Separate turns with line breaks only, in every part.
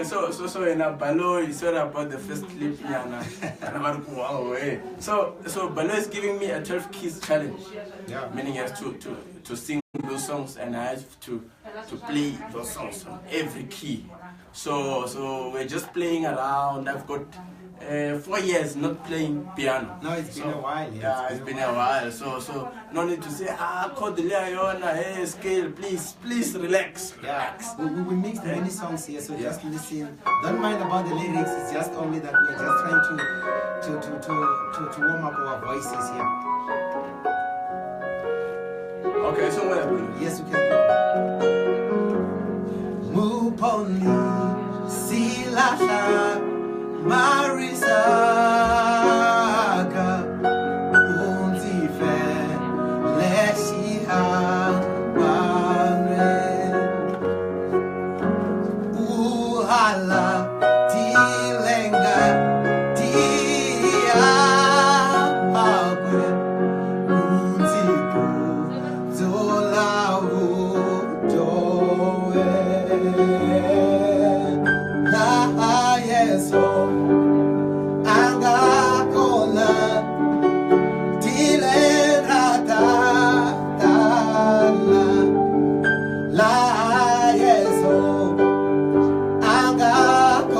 Okay, so in a Baloyi, sorry about the first clip, So Baloyi is giving me a 12 keys challenge.
Yeah.
Meaning he has to sing those songs, and I have to play those songs on every key. So we're just playing around. I've got 4 years not playing piano.
No, it's been a while.
Yeah, it's been a while. So no need to say chord Leona, hey scale, please relax.
Yeah, we mixed many songs here, so just listen. Don't mind about the lyrics. It's just only that we're just trying to warm up our voices here.
Okay, so where?
Yes, we can go. Muponi Silasha Marisaka Unzife Leshiha Bangre Uhala Tilenga Tia Pagwe Unziku Zolau Doe La Yeso Angakona Tilenata La Yeso Angakona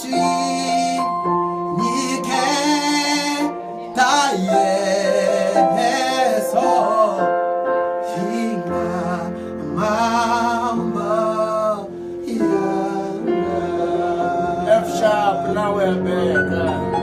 F sharp, now we're back.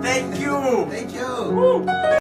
Thank you.
Thank you. Woo.